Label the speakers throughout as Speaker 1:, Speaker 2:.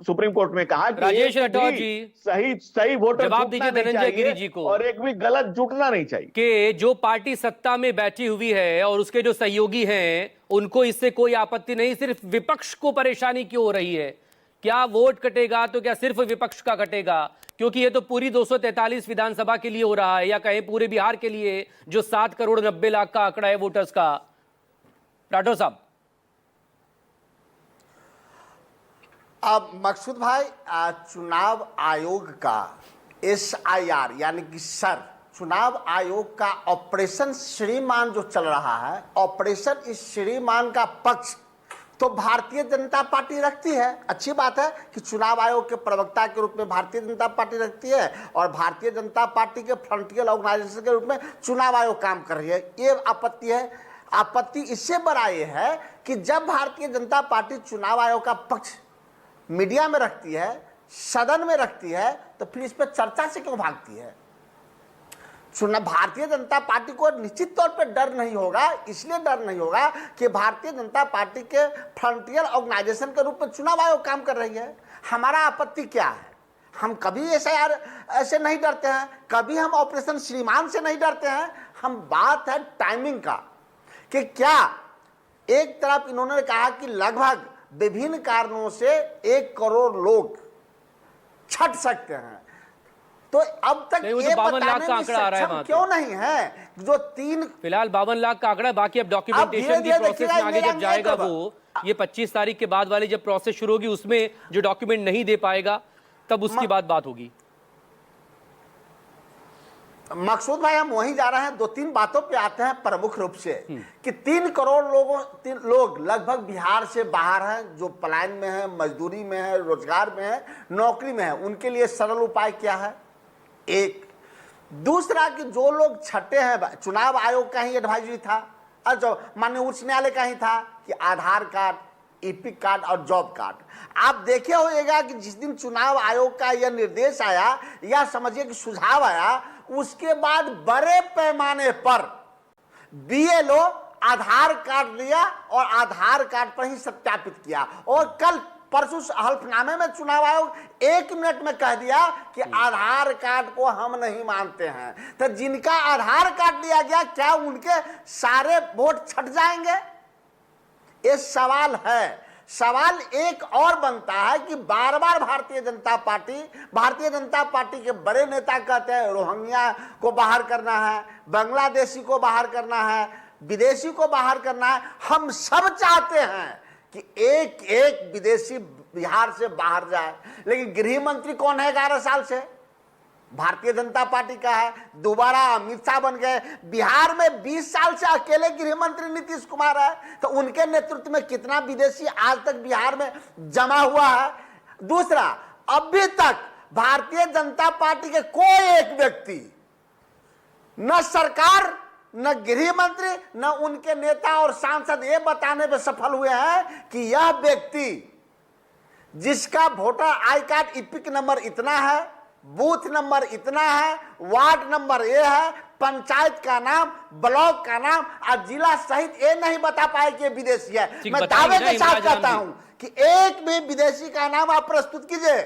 Speaker 1: Supreme court में कहा कि
Speaker 2: राजेश
Speaker 1: एक
Speaker 2: राठौर
Speaker 1: भी
Speaker 2: जी,
Speaker 1: सही सही वोटर
Speaker 2: जवाब
Speaker 1: जुटना
Speaker 2: दीजिए
Speaker 1: नहीं
Speaker 2: धनंजय गिरि
Speaker 1: चाहिए
Speaker 2: जी को
Speaker 1: और एक भी गलत जुटना नहीं चाहिए
Speaker 2: कि जो पार्टी सत्ता में बैठी हुई है और उसके जो सहयोगी हैं उनको इससे कोई आपत्ति नहीं, सिर्फ विपक्ष को परेशानी क्यों हो रही है? क्या वोट कटेगा तो क्या सिर्फ विपक्ष का कटेगा? क्योंकि ये तो पूरी 243 विधानसभा के लिए हो रहा है, या कहें पूरे बिहार के लिए जो 7 करोड़ 90 लाख का आंकड़ा है वोटर्स का। राठौर साहब,
Speaker 3: अब मकसूद भाई, चुनाव आयोग का SIR यानी कि चुनाव आयोग का ऑपरेशन श्रीमान जो चल रहा है, ऑपरेशन इस श्रीमान का पक्ष तो भारतीय जनता पार्टी रखती है। अच्छी बात है कि चुनाव आयोग के प्रवक्ता के रूप में भारतीय जनता पार्टी रखती है और भारतीय जनता पार्टी के फ्रंटियर ऑर्गेनाइजेशन के रूप में चुनाव आयोग काम कर रही है। ये आपत्ति है। आपत्ति इससे बड़ा ये है कि जब भारतीय जनता पार्टी चुनाव आयोग का पक्ष मीडिया में रखती है, सदन में रखती है, तो फिर इस पर चर्चा से क्यों भागती है? भारतीय जनता पार्टी को निश्चित तौर पे डर नहीं होगा, इसलिए डर नहीं होगा कि भारतीय जनता पार्टी के फ्रंटियर ऑर्गेनाइजेशन के रूप में चुनाव आयोग काम कर रही है। हमारा आपत्ति क्या है? हम कभी ऐसे नहीं डरते हैं, कभी हम ऑपरेशन श्रीमान से नहीं डरते हैं। हम बात है टाइमिंग का कि क्या एक तरफ इन्होंने कहा कि लगभग विभिन्न कारणों से 1 करोड़ लोग छट सकते हैं, तो अब तक ये
Speaker 2: 52 लाख का
Speaker 3: बताने में
Speaker 2: आंकड़ा आ रहा है
Speaker 3: सक्षम
Speaker 2: वहां
Speaker 3: क्यों नहीं है? जो 3
Speaker 2: फिलहाल 52 लाख का आंकड़ा है। बाकी अब डॉक्यूमेंटेशन की प्रोसेस में आगे जब जाएगा वो, ये 25 तारीख के बाद वाली जब प्रोसेस शुरू होगी उसमें जो डॉक्यूमेंट नहीं दे पाएगा तब उसकी बात होगी।
Speaker 3: मकसूद भाई, हम वहीं जा रहे हैं। 2-3 बातों पे आते हैं प्रमुख रूप से कि 3 करोड़ लोग लगभग बिहार से बाहर हैं, जो पलायन में है, मजदूरी में है, रोजगार में है, नौकरी में है। उनके लिए सरल उपाय क्या है? एक। दूसरा कि जो लोग छठे हैं, चुनाव आयोग का ही एडवाइजरी था, अच्छा माननीय उच्च न्यायालय का ही था कि आधार कार्ड, इपिक कार्ड और जॉब कार्ड। आप देखे होगा कि जिस दिन चुनाव आयोग का यह निर्देश आया या समझिए कि सुझाव आया, उसके बाद बड़े पैमाने पर BLO आधार कार्ड लिया और आधार कार्ड पर ही सत्यापित किया। और कल परसों हल्फनामे में चुनाव आयोग 1 मिनट में कह दिया कि आधार कार्ड को हम नहीं मानते हैं। तो जिनका आधार कार्ड लिया गया, क्या उनके सारे वोट छट जाएंगे? ये सवाल है। सवाल एक और बनता है कि बार बार भारतीय जनता पार्टी के बड़े नेता कहते हैं रोहिंग्या को बाहर करना है, बांग्लादेशी को बाहर करना है, विदेशी को बाहर करना है। हम सब चाहते हैं कि एक एक विदेशी बिहार से बाहर जाए, लेकिन गृह मंत्री कौन है? 11 साल से भारतीय जनता पार्टी का है, दोबारा अमित शाह बन गए। बिहार में 20 साल से अकेले गृह मंत्री नीतीश कुमार है, तो उनके नेतृत्व में कितना विदेशी आज तक बिहार में जमा हुआ है? दूसरा, अभी तक भारतीय जनता पार्टी के कोई एक व्यक्ति, न सरकार, न गृह मंत्री, न उनके नेता और सांसद ये बताने में सफल हुए हैं कि यह व्यक्ति जिसका voter I card EPIC number इतना है, बूथ नंबर इतना है, वार्ड नंबर ये है, पंचायत का नाम, ब्लॉक का नाम और जिला सहित ये नहीं बता पाए कि विदेशी है। मैं दावे के साथ कहता हूं कि एक भी विदेशी का नाम आप प्रस्तुत कीजिए,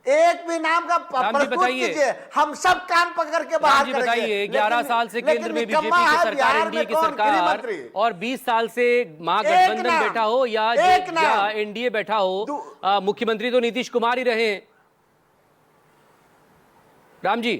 Speaker 3: एक भी नाम का प्रस्तुत कीजिए, हम सब कान पकड़ के बाहर करेंगे।
Speaker 2: 11 साल से केंद्र में बीजेपी की सरकार, एनडीए की सरकार, और 20 साल से महागठबंधन बैठा हो या एनडीए बैठा हो, मुख्यमंत्री तो नीतीश कुमार ही रहे। राम जी।